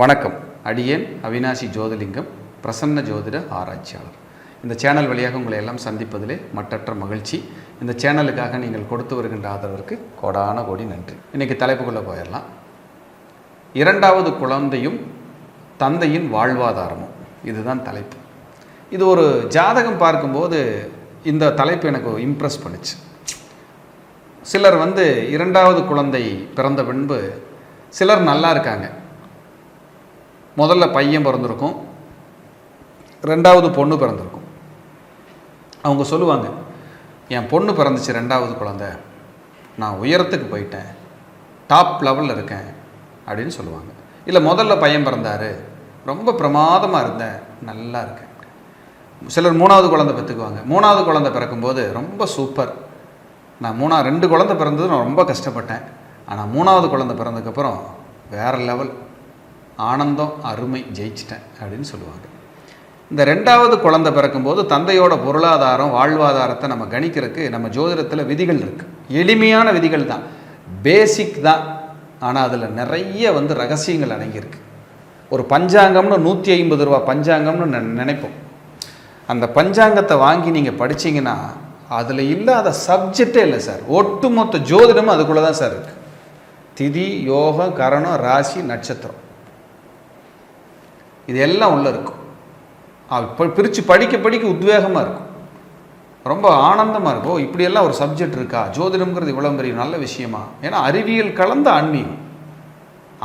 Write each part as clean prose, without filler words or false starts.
வணக்கம். அடியேன் அவினாசி ஜோதிலிங்கம், பிரசன்ன ஜோதிட ஆராய்ச்சியாளர். இந்த சேனல் வழியாக உங்களை எல்லாம் சந்திப்பதிலே மற்றற்ற மகிழ்ச்சி. இந்த சேனலுக்காக நீங்கள் கொடுத்து வருகின்ற ஆதரவிற்கு கோடான கோடி நன்றி. இன்றைக்கி தலைப்புக்குள்ளே போயிடலாம். இரண்டாவது குழந்தையும் தந்தையின் வாழ்வாதாரமும், இதுதான் தலைப்பு. இது ஒரு ஜாதகம் பார்க்கும்போது இந்த தலைப்பு எனக்கு இம்ப்ரெஸ் பண்ணிச்சு. சிலர் இரண்டாவது குழந்தை பிறந்த பின்பு சிலர் நல்லா இருக்காங்க. முதல்ல பையன் பிறந்திருக்கும், ரெண்டாவது பொண்ணு பிறந்திருக்கும். அவங்க சொல்லுவாங்க, என் பொண்ணு பிறந்துச்சு ரெண்டாவது குழந்தை, நான் உயரத்துக்கு போயிட்டேன், டாப் லெவலில் இருக்கேன் அப்படின்னு சொல்லுவாங்க. இல்லை முதல்ல பையன் பிறந்தார், ரொம்ப பிரமாதமாக இருந்தேன், நல்லா இருக்கேன். சிலர் மூணாவது குழந்தை பெற்றுக்குவாங்க. மூணாவது குழந்தை பிறக்கும்போது ரொம்ப சூப்பர், நான் ரெண்டு குழந்தை பிறந்தது நான் ரொம்ப கஷ்டப்பட்டேன், ஆனால் மூணாவது குழந்தை பிறந்ததுக்கப்புறம் வேறு லெவல், ஆனந்தம், அருமை, ஜெயிச்சிட்டேன் அப்படின்னு சொல்லுவாங்க. இந்த ரெண்டாவது குழந்தை பிறக்கும்போது தந்தையோட பொருளாதாரம், வாழ்வாதாரத்தை நம்ம கணிக்கிறதுக்கு நம்ம ஜோதிடத்தில் விதிகள் இருக்குது. எளிமையான விதிகள் தான், பேசிக் தான். ஆனால் அதில் நிறைய ரகசியங்கள் அடங்கியிருக்கு. ஒரு பஞ்சாங்கம்னு 150 ரூபா பஞ்சாங்கம்னு நினைப்போம். அந்த பஞ்சாங்கத்தை வாங்கி நீங்கள் படித்தீங்கன்னா அதில் இல்லாத சப்ஜெக்டே இல்லை சார். ஒட்டுமொத்த ஜோதிடமும் அதுக்குள்ளே தான் சார் இருக்குது. திதி, யோகம், கரணம், ராசி, நட்சத்திரம், இது எல்லாம் உள்ளே இருக்கும். இப்போ பிரித்து படிக்க படிக்க உத்வேகமாக இருக்கும், ரொம்ப ஆனந்தமாக இருக்கும். இப்படியெல்லாம் ஒரு சப்ஜெக்ட் இருக்கா, ஜோதிடம்ங்கிறது இவ்வளோ பெரிய நல்ல விஷயமா? ஏன்னா அறிவியல் கலந்த ஆன்மீகம்.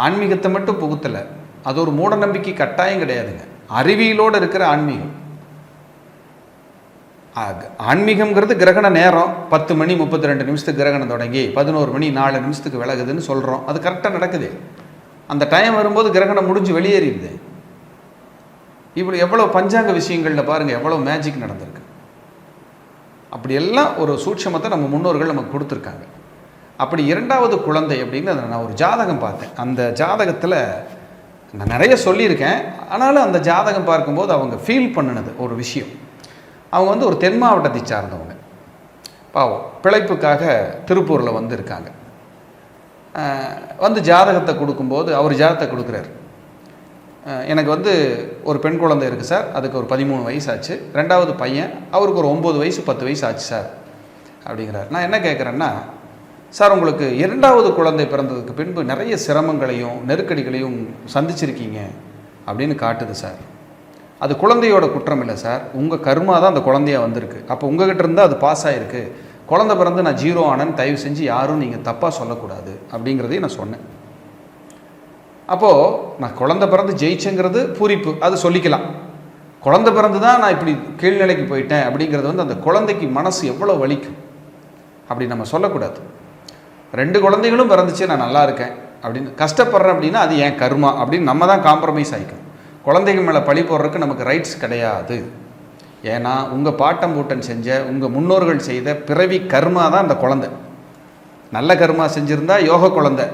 ஆன்மீகத்தை மட்டும் புகுத்தலை, அது ஒரு மூட நம்பிக்கை கட்டாயம் கிடையாதுங்க. அறிவியலோடு இருக்கிற ஆன்மீகம். ஆன்மீகம்ங்கிறது கிரகண நேரம் 10 மணி 32 நிமிஷத்துக்கு கிரகணம் தொடங்கி 11 மணி 4 நிமிஷத்துக்கு விலகுதுன்னு சொல்கிறோம். அது கரெக்டாக நடக்குது. அந்த டைம் வரும்போது கிரகணம் முடிஞ்சு வெளியேறிடுது. இப்படி எவ்வளோ பஞ்சாங்க விஷயங்களில் பாருங்கள், எவ்வளோ மேஜிக் நடந்திருக்கு. அப்படியெல்லாம் ஒரு சூட்சமத்தை நம்ம முன்னோர்கள் நமக்கு கொடுத்துருக்காங்க. அப்படி இரண்டாவது குழந்தை அப்படின்னு நான் ஒரு ஜாதகம் பார்த்தேன். அந்த ஜாதகத்தில் நான் நிறைய சொல்லியிருக்கேன். ஆனாலும் அந்த ஜாதகம் பார்க்கும்போது அவங்க ஃபீல் பண்ணினது ஒரு விஷயம். அவங்க ஒரு தென் மாவட்டத்தை சார்ந்தவங்க, பாவம், பிழைப்புக்காக திருப்பூரில் இருக்காங்க. ஜாதகத்தை கொடுக்கும்போது அவர் ஜாதகத்தை கொடுக்குறாரு. எனக்கு ஒரு பெண் குழந்தை இருக்குது சார், அதுக்கு ஒரு 13 வயசு ஆச்சு. ரெண்டாவது பையன், அவருக்கு ஒரு 9 வயசு 10 வயசு ஆச்சு சார் அப்படிங்கிறார். நான் என்ன கேட்குறேன்னா, சார் உங்களுக்கு இரண்டாவது குழந்தை பிறந்ததுக்கு பின்பு நிறைய சிரமங்களையும் நெருக்கடிகளையும் சந்திச்சிருக்கீங்க அப்படின்னு காட்டுது சார். அது குழந்தையோட குற்றம் இல்லை சார், உங்கள் கர்மா தான் அந்த குழந்தையாக வந்திருக்கு. அப்போ உங்ககிட்ட இருந்தால் அது பாஸ் ஆகிருக்கு. குழந்தை பிறந்து நான் 0 ஆனேன்னு தயவு செஞ்சு யாரும் நீங்கள் தப்பாக சொல்லக்கூடாது அப்படிங்கிறதையும் நான் சொன்னேன். அப்போது நான் குழந்தை பிறந்து ஜெயிச்சேங்கிறது பூரிப்பு, அது சொல்லிக்கலாம். குழந்தை பிறந்து தான் நான் இப்படி கீழ்நிலைக்கு போயிட்டேன் அப்படிங்கிறது அந்த குழந்தைக்கு மனசு எவ்வளோ வலிக்கும், அப்படி நம்ம சொல்லக்கூடாது. 2 குழந்தைகளும் பிறந்துச்சு, நான் நல்லா இருக்கேன் அப்படின்னு கஷ்டப்படுறேன் அப்படின்னா அது என் கர்மா அப்படின்னு நம்ம தான் காம்ப்ரமைஸ் ஆகிக்கணும். குழந்தைங்க மேலே பழி போடுறதுக்கு நமக்கு ரைட்ஸ் கிடையாது. ஏன்னா உங்கள் பாட்டம் பூட்டன் செஞ்ச, உங்கள் முன்னோர்கள் செய்த பிறவி கர்மா தான் அந்த குழந்தை. நல்ல கர்மா செஞ்சுருந்தா யோக குழந்தை,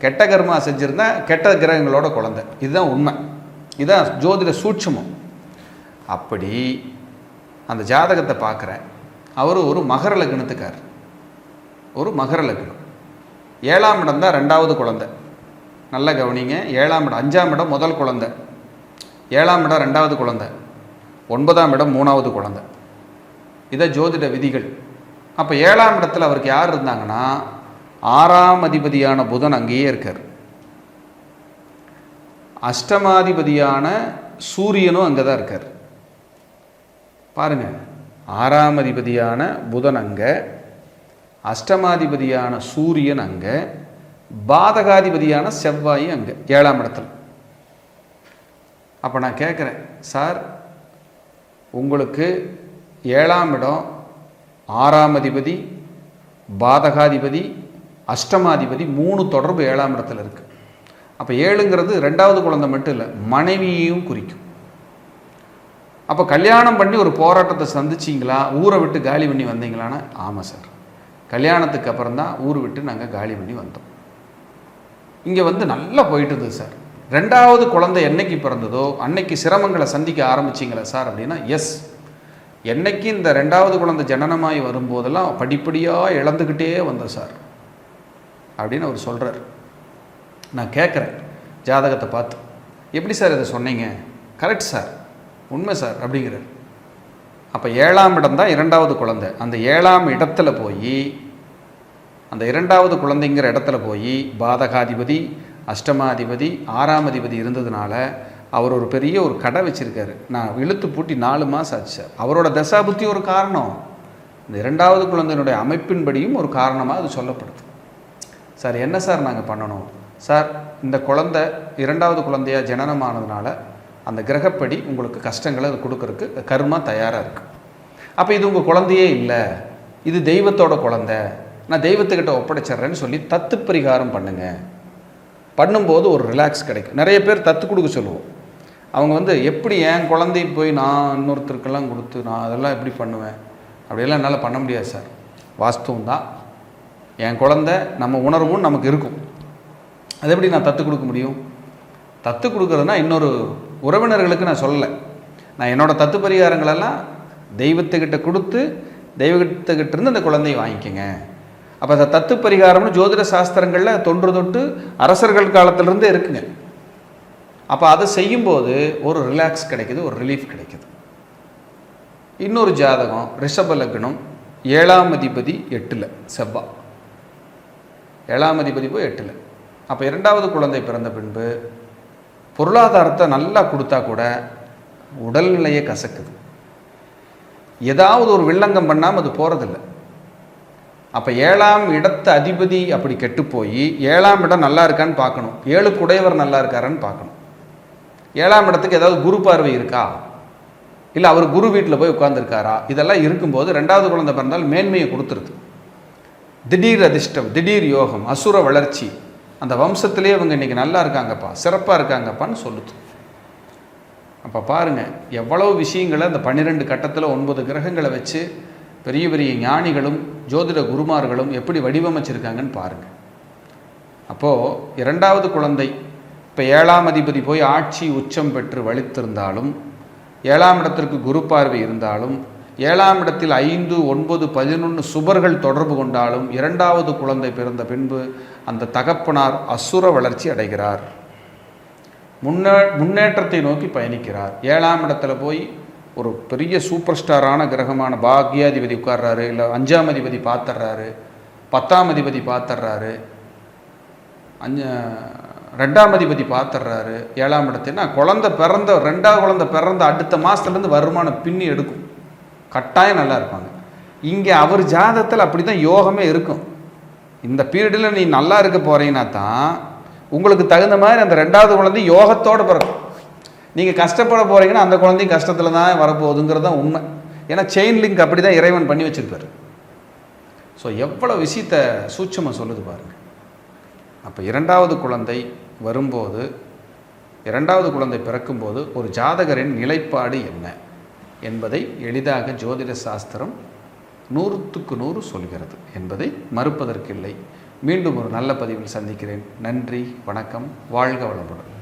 கெட்ட கர்மா செஞ்சுருந்தா கெட்ட கிரகங்களோட குழந்தை. இதுதான் உண்மை, இதுதான் ஜோதிட சூட்சமம். அப்படி அந்த ஜாதகத்தை பார்க்குறேன். அவர் ஒரு மகர லக்னத்துக்கார், ஒரு மகர லக்னம். 7ஆம் இடம் தான் ரெண்டாவது குழந்தை. நல்ல கவனிங்க, 7ஆம் இடம். 5ஆம் இடம் முதல் குழந்தை, 7ஆம் இடம் ரெண்டாவது குழந்தை, 9ஆம் இடம் மூணாவது குழந்தை. இதை ஜோதிட விதிகள். அப்போ 7ஆம் இடத்துல அவருக்கு யார் இருந்தாங்கன்னா 6ஆம் அதிபதியான புதன் அங்கேயே இருக்கார். அஷ்டமாதிபதியான சூரியனும் அங்கே தான் இருக்கார். பாருங்க, 6ஆம் அதிபதியான புதன் அங்கே, அஷ்டமாதிபதியான சூரியன் அங்கே, பாதகாதிபதியான செவ்வாயும் அங்கே 7ஆம் இடத்துல. அப்போ நான் கேட்குறேன், சார் உங்களுக்கு 7ஆம் இடம், 6ஆம் அதிபதி, பாதகாதிபதி, அஷ்டமாதிபதி 3 தொடர்பு 7ஆம் இடத்துல இருக்குது. அப்போ 7ங்கிறது ரெண்டாவது குழந்தை மட்டும் இல்லை, மனைவியையும் குறிக்கும். அப்போ கல்யாணம் பண்ணி ஒரு போராட்டத்தை சந்திச்சிங்களா, ஊரை விட்டு காலி பண்ணி வந்தீங்களான்னா ஆமாம் சார், கல்யாணத்துக்கு அப்புறம் தான் ஊரை விட்டு நாங்கள் காலி பண்ணி வந்தோம். இங்கே நல்லா போயிட்டுது சார். ரெண்டாவது குழந்தை என்னைக்கு பிறந்ததோ அன்னைக்கு சிரமங்களை சந்திக்க ஆரம்பிச்சிங்களா சார் அப்படின்னா எஸ். என்னைக்கு இந்த ரெண்டாவது குழந்தை ஜனனமாகி வரும்போதெல்லாம் படிப்படியாக இழந்துக்கிட்டே வந்தோம் சார் அப்படின்னு அவர் சொல்கிறார். நான் கேட்குறேன் ஜாதகத்தை பார்த்து, எப்படி சார் இதை சொன்னீங்க? கரெக்ட் சார், உண்மை சார் அப்படிங்கிறார். அப்போ 7ஆம் இடம் தான் 2வது குழந்தை. அந்த 7ஆம் இடத்துல போய், அந்த 2வது குழந்தைங்கிற இடத்துல போய் பாதகாதிபதி, அஷ்டமாதிபதி, 6ஆம் அதிபதி இருந்ததுனால அவர் ஒரு பெரிய ஒரு கடை வச்சுருக்காரு. நான் இழுத்து பூட்டி 4 மாதம் ஆச்சு சார். அவரோட தசாபுத்தி ஒரு காரணம், இந்த 2வது குழந்தையினுடைய அமைப்பின்படியும் ஒரு காரணமாக அது சொல்லப்படுது. சார் என்ன சார் நாங்கள் பண்ணணும்? சார் இந்த குழந்தை 2வது குழந்தையாக ஜனனமானதுனால அந்த கிரகப்படி உங்களுக்கு கஷ்டங்களை அது கொடுக்கறதுக்கு கர்மா தயாராக இருக்குது. அப்போ இது உங்கள் குழந்தையே இல்லை, இது தெய்வத்தோட குழந்தை, நான் தெய்வத்துக்கிட்ட ஒப்படைச்சிட்றேன்னு சொல்லி தத்து பரிகாரம் பண்ணுங்கள். பண்ணும்போது ஒரு ரிலாக்ஸ் கிடைக்கும். நிறைய பேர் தத்து கொடுக்க சொல்லுவோம். அவங்க எப்படி என் குழந்தை போய் நான் இன்னொருத்தருக்கெல்லாம் கொடுத்து நான் அதெல்லாம் எப்படி பண்ணுவேன்? அப்படியெல்லாம் என்னால் பண்ண முடியாது சார். வாஸ்தவம் தான், என் குழந்தை நம்ம உணர்வும் நமக்கு இருக்கும். அது எப்படி நான் தத்து கொடுக்க முடியும்? தத்து கொடுக்குறதுனா இன்னொரு உறவினர்களுக்கு நான் சொல்லலை. நான் என்னோடய தத்து பரிகாரங்களெல்லாம் தெய்வத்துக்கிட்ட கொடுத்து தெய்வத்துக்கிட்ட இருந்து அந்த குழந்தையை வாங்கிக்கோங்க. அப்போ அந்த தத்து பரிகாரம்னு ஜோதிட சாஸ்திரங்களில் தொன்று தொட்டு அரசர்கள் காலத்திலிருந்தே இருக்குங்க. அப்போ அதை செய்யும்போது ஒரு ரிலாக்ஸ் கிடைக்குது, ஒரு ரிலீஃப் கிடைக்குது. இன்னொரு ஜாதகம் ரிஷப லக்னம், 7ஆம் அதிபதி 8ல் செவ்வாய், 7ஆம் அதிபதி போய் 8ல். அப்போ 2வது குழந்தை பிறந்த பின்பு பொருளாதாரத்தை நல்லா கொடுத்தா கூட உடல்நிலையை கசக்குது. ஏதாவது ஒரு வில்லங்கம் பண்ணாமல் அது போகிறதில்லை. அப்போ 7ஆம் இடத்து அதிபதி அப்படி கெட்டு போய் 7ஆம் இடம் நல்லா இருக்கான்னு பார்க்கணும், 7க்கு உடையவர் நல்லா இருக்காரான்னு பார்க்கணும். 7ஆம் இடத்துக்கு ஏதாவது குரு பார்வை இருக்கா, இல்லை அவர் குரு வீட்டில் போய் உட்கார்ந்துருக்காரா, இதெல்லாம் இருக்கும்போது 2வது குழந்தை பிறந்தால் மேன்மையை கொடுத்துருது. திடீர் அதிர்ஷ்டம், திடீர் யோகம், அசுர வளர்ச்சி, அந்த வம்சத்திலே அவங்க இன்றைக்கி நல்லா இருக்காங்கப்பா, சிறப்பாக இருக்காங்கப்பான்னு சொல்லுது. அப்போ பாருங்கள் எவ்வளோ விஷயங்களை அந்த 12 கட்டத்தில் 9 கிரகங்களை வச்சு பெரிய பெரிய ஞானிகளும் ஜோதிட குருமார்களும் எப்படி வடிவமைச்சிருக்காங்கன்னு பாருங்கள். அப்போது 2வது குழந்தை இப்போ 7ஆம் அதிபதி போய் ஆட்சி உச்சம் பெற்று வலித்திருந்தாலும், 7ஆம் இடத்திற்கு குரு பார்வை இருந்தாலும், 7ஆம் இடத்தில் 5, 9, 11 சுபர்கள் தொடர்பு கொண்டாலும் 2வது குழந்தை பிறந்த பின்பு அந்த தகப்பனார் அசுர வளர்ச்சி அடைகிறார், முன்னேற்றத்தை நோக்கி பயணிக்கிறார். 7ஆம் இடத்துல போய் ஒரு பெரிய சூப்பர் ஸ்டாரான கிரகமான பாக்யாதிபதி உட்கார்றாரு, இல்லை 5ஆம் அதிபதி பார்த்துட்றாரு, 10ஆம் அதிபதி பார்த்துட்றாரு, 2ஆம் அதிபதி பார்த்துட்றாரு. 7ஆம் இடத்துனா குழந்தை பிறந்த 2வது குழந்தை பிறந்த அடுத்த மாதத்துலேருந்து வருமானம் பின்னி எடுக்கும், கட்டாயம் நல்லா இருப்பாங்க. இங்கே அவர் ஜாதகத்தில் அப்படி தான் யோகமே இருக்கும். இந்த பீரியடில் நீ நல்லா இருக்க போகிறீங்கன்னா தான் உங்களுக்கு தகுந்த மாதிரி அந்த 2வது குழந்தை யோகத்தோடு பிறக்கும். நீங்கள் கஷ்டப்பட போகிறீங்கன்னா அந்த குழந்தையும் கஷ்டத்தில் தான் வரப்போகுதுங்கிறது தான் உண்மை. ஏன்னா செயின் லிங்க் அப்படி தான் இறைவன் பண்ணி வச்சுருப்பார். ஸோ எவ்வளோ விஷயத்தை சூட்சமாக சொல்லுது பாருங்கள். அப்போ 2வது குழந்தை வரும்போது, 2வது குழந்தை பிறக்கும்போது ஒரு ஜாதகரின் நிலைப்பாடு என்ன என்பதை எளிதாக ஜோதிட சாஸ்திரம் 100க்கு 100 சொல்கிறது என்பதை மறுப்பதற்கில்லை. மீண்டும் ஒரு நல்ல பதிவில் சந்திக்கிறேன். நன்றி, வணக்கம், வாழ்க வளமுடன்.